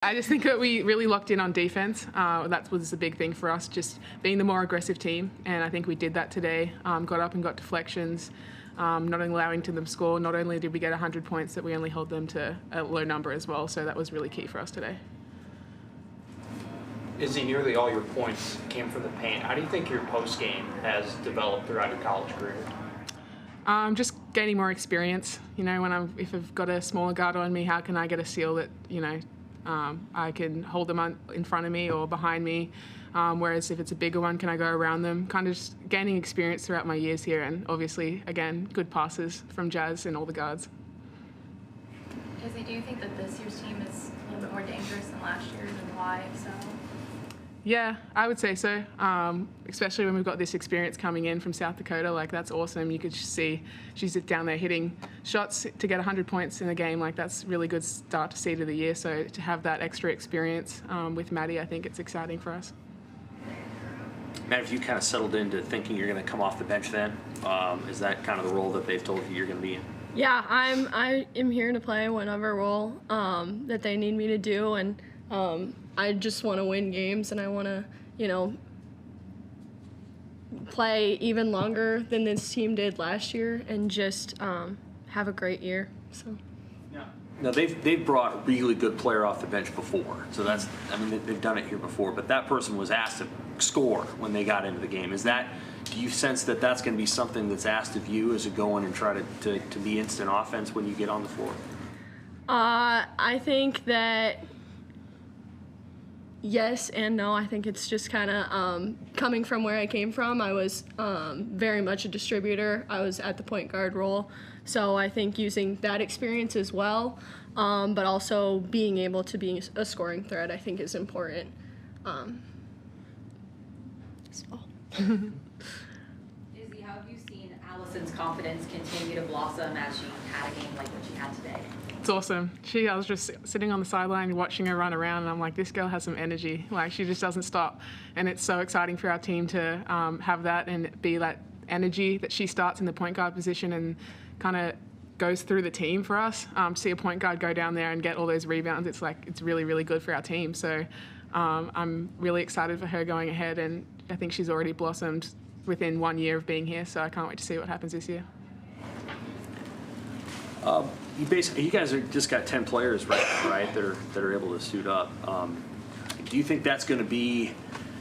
I just think that we really locked in on defense. That was the big thing for us, just being the more aggressive team, and I think we did that today. Got up and got deflections, not allowing them to score. Not only did we get 100 points, that we only held them to a low number as well, so that was really key for us today. Izzy, nearly all your points came from the paint. How do you think your post game has developed throughout your college career? Just gaining more experience. You know, if I've got a smaller guard on me, how can I get a seal that, you know, I can hold them in front of me or behind me, whereas if it's a bigger one, can I go around them? Kind of just gaining experience throughout my years here, and obviously, again, good passes from Jazz and all the guards. Izzy, do you think that this year's team is a little bit more dangerous than last year's, and why, if so? Yeah, I would say so, especially when we've got this experience coming in from South Dakota. Like, that's awesome. You could see she's down there hitting shots to get 100 points in a game. Like, that's a really good start to see to the year. So to have that extra experience with Maddie, I think it's exciting for us. Matt, have you kind of settled into thinking you're going to come off the bench then? Is that kind of the role that they've told you you're going to be in? Yeah, I am here to play whatever role that they need me to do, and I just want to win games, and I want to, you know, play even longer than this team did last year, and just have a great year. So. Yeah. Now they've brought a really good player off the bench before, so that's, I mean, they've done it here before. But that person was asked to score when they got into the game. Do you sense that that's going to be something that's asked of you as you go in and try to be instant offense when you get on the floor? I think that. Yes and no. I think it's just kind of coming from where I came from. I was very much a distributor. I was at the point guard role. So I think using that experience as well, but also being able to be a scoring threat, I think is important. Izzy, how have you seen Allison's confidence continue to blossom as she had a game like what she had today? It's awesome. I was just sitting on the sideline watching her run around, and I'm like, this girl has some energy. Like, she just doesn't stop. And it's so exciting for our team to have that and be that energy that she starts in the point guard position and kind of goes through the team for us. See a point guard go down there and get all those rebounds, it's really, really good for our team. So I'm really excited for her going ahead, and I think she's already blossomed within 1 year of being here, so I can't wait to see what happens this year. You guys just got 10 players right that are able to suit up. Do you think that's going to be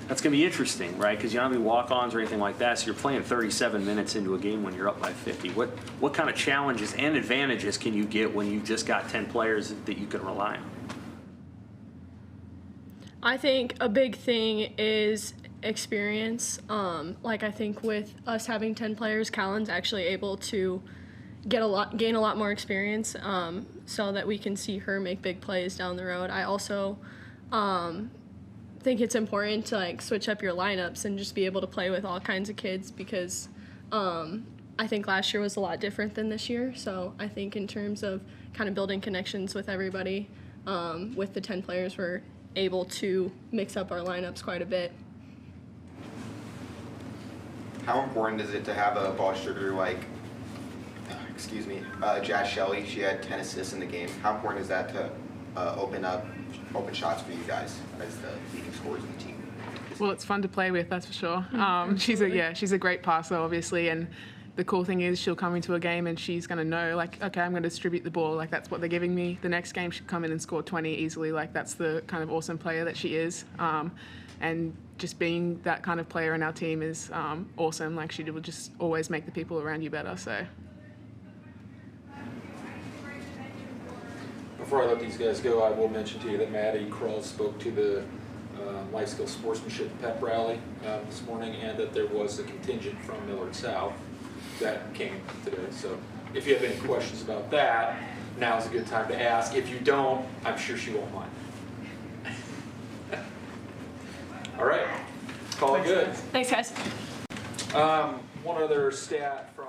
interesting, right? Because you don't have any walk-ons or anything like that, so you're playing 37 minutes into a game when you're up by 50. What kind of challenges and advantages can you get when you've just got 10 players that you can rely on? I think a big thing is experience. Like, I think with us having 10 players, Callan's actually able to gain a lot more experience, so that we can see her make big plays down the road. I also think it's important to, like, switch up your lineups and just be able to play with all kinds of kids, because I think last year was a lot different than this year. So I think in terms of kind of building connections with everybody, with the 10 players, we're able to mix up our lineups quite a bit. How important is it to have a ball distributor like Jazz Shelley? She had 10 assists in the game. How important is that to open shots for you guys as the leading scorers in the team? Well, it's fun to play with, that's for sure. She's a great passer, obviously, and the cool thing is she'll come into a game and she's going to know, like, okay, I'm going to distribute the ball. Like, that's what they're giving me. The next game she'll come in and score 20 easily. Like, that's the kind of awesome player that she is. And just being that kind of player in our team is awesome. Like, she will just always make the people around you better. So. Before I let these guys go, I will mention to you that Maddie Krull spoke to the Life Skill Sportsmanship Pep Rally this morning, and that there was a contingent from Millard South that came today. So if you have any questions about that, now is a good time to ask. If you don't, I'm sure she won't mind. All right, call it good. Thanks, guys. One other stat from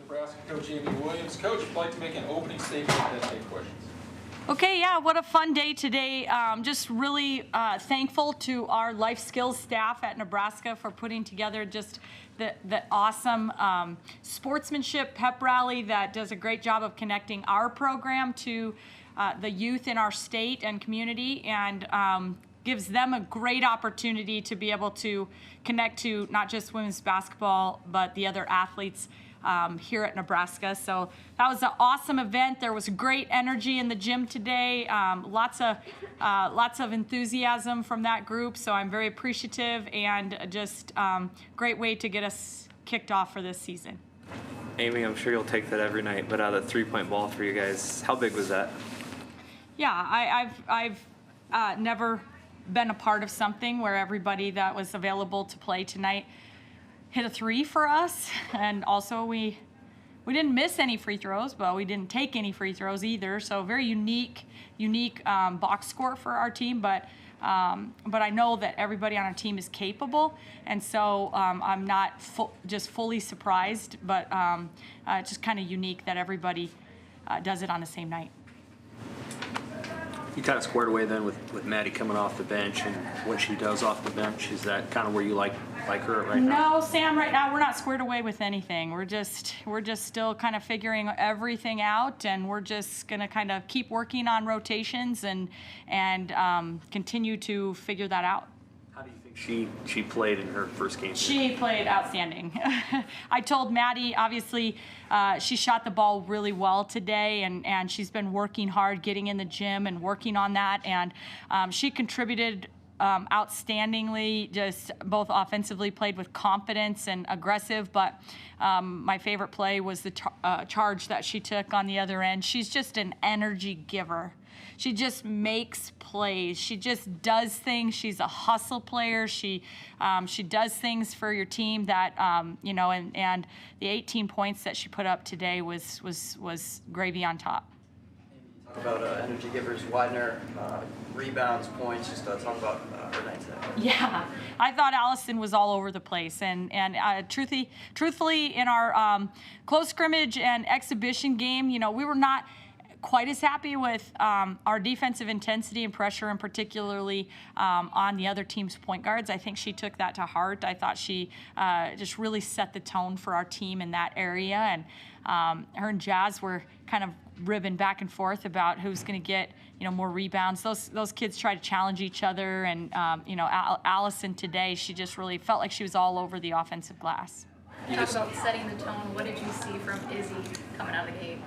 Nebraska coach Amy Williams. Coach, I'd like to make an opening statement and then take questions. Okay, yeah, what a fun day today. Just really thankful to our life skills staff at Nebraska for putting together just the awesome sportsmanship pep rally that does a great job of connecting our program to the youth in our state and community, and gives them a great opportunity to be able to connect to not just women's basketball, but the other athletes here at Nebraska. So that was an awesome event. There was great energy in the gym today. Lots of enthusiasm from that group. So I'm very appreciative, and just great way to get us kicked off for this season. Amy, I'm sure you'll take that every night, but the 3-point ball for you guys, how big was that? Yeah, I've never been a part of something where everybody that was available to play tonight hit a 3 for us, and also we didn't miss any free throws, but we didn't take any free throws either. So very unique box score for our team, but I know that everybody on our team is capable, and so I'm not just fully surprised, but it's just kind of unique that everybody does it on the same night. You kind of squared away then with Maddie coming off the bench and what she does off the bench. Is that kind of where you like her right now? No, Sam, right now we're not squared away with anything. We're just still kind of figuring everything out, and we're just going to kind of keep working on rotations and continue to figure that out. How do you think she played in her first game? She played outstanding. I told Maddie, obviously, she shot the ball really well today, and she's been working hard, getting in the gym and working on that, and she contributed outstandingly, just both offensively, played with confidence and aggressive, but my favorite play was the charge that she took on the other end. She's just an energy giver. She just makes plays. She just does things. She's a hustle player. She does things for your team that and the 18 points that she put up today was gravy on top. Talk about energy givers, Widener, rebounds, points. Just talk about her night today. Yeah, I thought Allison was all over the place, and truthfully, in our close scrimmage and exhibition game, we were not quite as happy with our defensive intensity and pressure, and particularly on the other team's point guards. I think she took that to heart. I thought she just really set the tone for our team in that area, and her and Jazz were kind of ribbing back and forth about who's going to get more rebounds. Those kids try to challenge each other, and Allison today, she just really felt like she was all over the offensive glass. Talk about setting the tone. What did you see from Izzy coming out of the gate?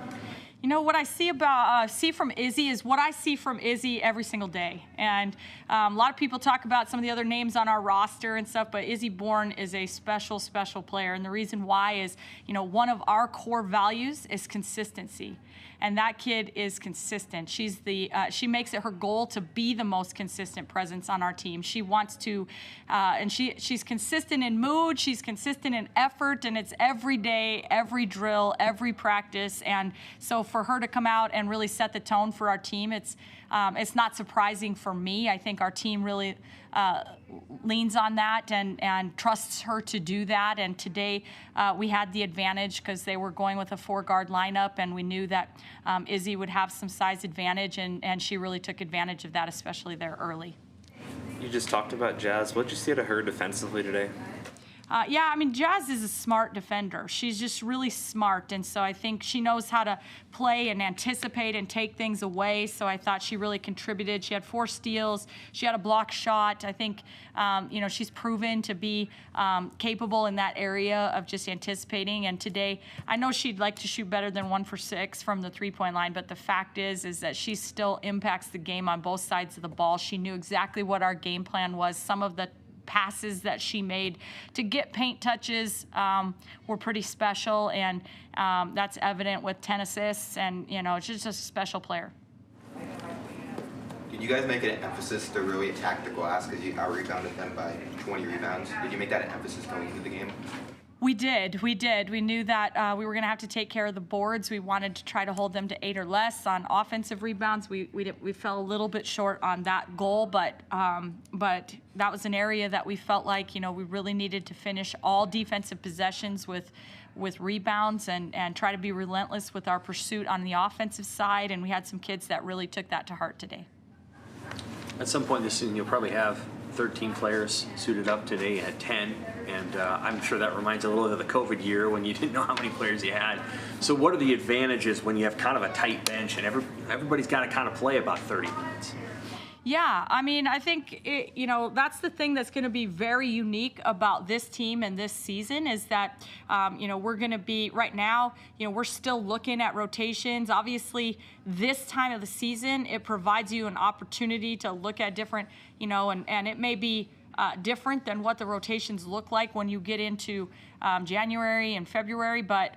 What I see from Izzy is what I see from Izzy every single day. And a lot of people talk about some of the other names on our roster and stuff, but Izzy Bourne is a special, special player. And the reason why is, one of our core values is consistency. And that kid is consistent. She makes it her goal to be the most consistent presence on our team. She wants to, and she's consistent in mood, she's consistent in effort, and it's every day, every drill, every practice. And so for her to come out and really set the tone for our team, it's not surprising for me. I think our team really leans on that and trusts her to do that. And today we had the advantage because they were going with a 4-guard lineup, and we knew that Izzy would have some size advantage, and she really took advantage of that, especially there early. You just talked about Jazz. What did you see out of her defensively today? Jazz is a smart defender. She's just really smart, and so I think she knows how to play and anticipate and take things away, so I thought she really contributed. She had 4 steals. She had a block shot. I think, she's proven to be capable in that area of just anticipating, and today I know she'd like to shoot better than 1 for 6 from the 3-point line, but the fact is that she still impacts the game on both sides of the ball. She knew exactly what our game plan was. Some of the passes that she made to get paint touches were pretty special, and that's evident with 10 assists, and she's just a special player. Did you guys make it an emphasis to really attack the glass because you out-rebounded them by 20 rebounds? Did you make that an emphasis going into the game? We did. We knew that we were going to have to take care of the boards. We wanted to try to hold them to 8 or less on offensive rebounds. We fell a little bit short on that goal, but that was an area that we felt like, we really needed to finish all defensive possessions with rebounds and try to be relentless with our pursuit on the offensive side. And we had some kids that really took that to heart today. At some point this season, you'll probably have 13 players suited up. Today. You had 10, and I'm sure that reminds you a little bit of the COVID year when you didn't know how many players you had. So what are the advantages when you have kind of a tight bench and everybody's got to kind of play about 30 minutes? Yeah, I mean, I think, that's the thing that's going to be very unique about this team and this season is that, we're going to be, right now, we're still looking at rotations. Obviously, this time of the season, it provides you an opportunity to look at different, and it may be different than what the rotations look like when you get into January and February, but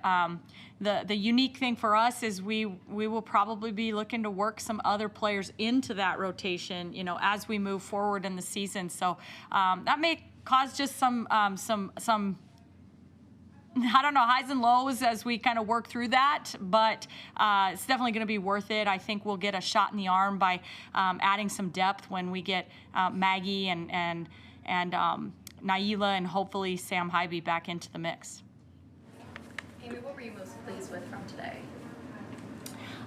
the unique thing for us is we will probably be looking to work some other players into that rotation, as we move forward in the season. So that may cause just some I don't know, highs and lows as we kind of work through that, but it's definitely going to be worth it. I think we'll get a shot in the arm by adding some depth when we get Maggie and Naila and hopefully Sam Hybe back into the mix. Amy, what were you most pleased with from today?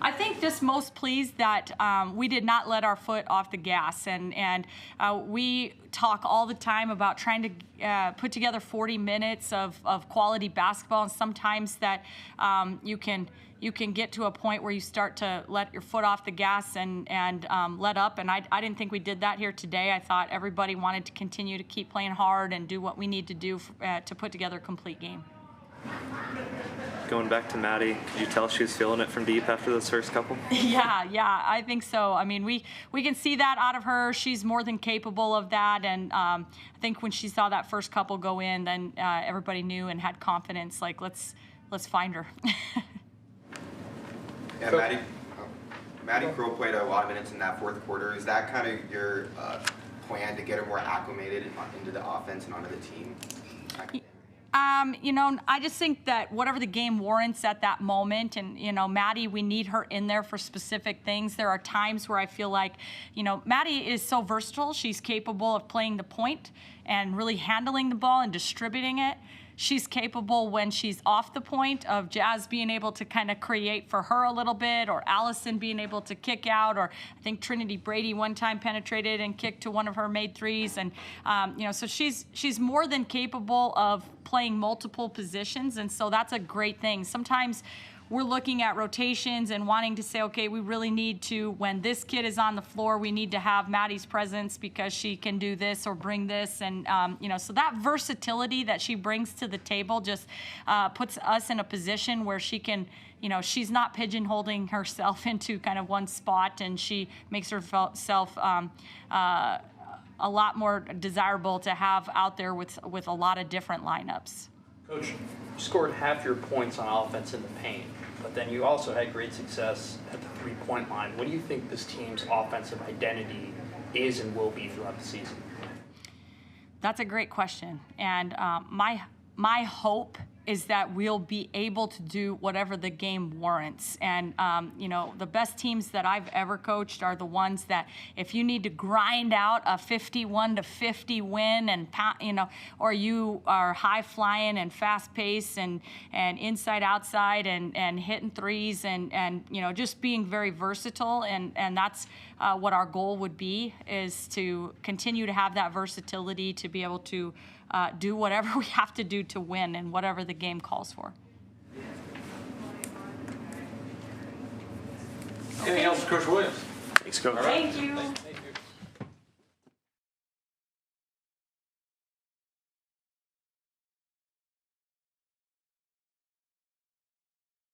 I think just most pleased that we did not let our foot off the gas, and we talk all the time about trying to put together 40 minutes of quality basketball, and sometimes that you can get to a point where you start to let your foot off the gas and let up, and I didn't think we did that here today. I thought everybody wanted to continue to keep playing hard and do what we need to do to put together a complete game. Going back to Maddie, could you tell she was feeling it from deep after those first couple? Yeah, I think so. I mean, we can see that out of her. She's more than capable of that, and I think when she saw that first couple go in, then everybody knew and had confidence. Like, let's find her. Yeah, Maddie Crow played a lot of minutes in that fourth quarter. Is that kind of your plan to get her more acclimated into the offense and onto the team? I just think that whatever the game warrants at that moment, and, Maddie, we need her in there for specific things. There are times where I feel like, Maddie is so versatile. She's capable of playing the point and really handling the ball and distributing it. She's capable when she's off the point of Jazz being able to kind of create for her a little bit, or Allison being able to kick out, or I think Trinity Brady one time penetrated and kicked to one of her made threes. And, so she's more than capable of playing multiple positions, and so that's a great thing. Sometimes we're looking at rotations and wanting to say, okay, we really need to, when this kid is on the floor, we need to have Maddie's presence because she can do this or bring this. And, so that versatility that she brings to the table just puts us in a position where she can, she's not pigeonholing herself into kind of one spot, and she makes herself a lot more desirable to have out there with a lot of different lineups. Coach, you scored half your points on offense in the paint, but then you also had great success at the three-point line. What do you think this team's offensive identity is and will be throughout the season? That's a great question. And my hope is that we'll be able to do whatever the game warrants. And, the best teams that I've ever coached are the ones that if you need to grind out a 51-50 win and, or you are high flying and fast paced and inside outside and hitting threes and just being very versatile. And that's what our goal would be, is to continue to have that versatility to be able to do whatever we have to do to win and whatever the game calls for. Anything else, Coach Williams? Thanks, Coach. All right. Thank you. Thank you.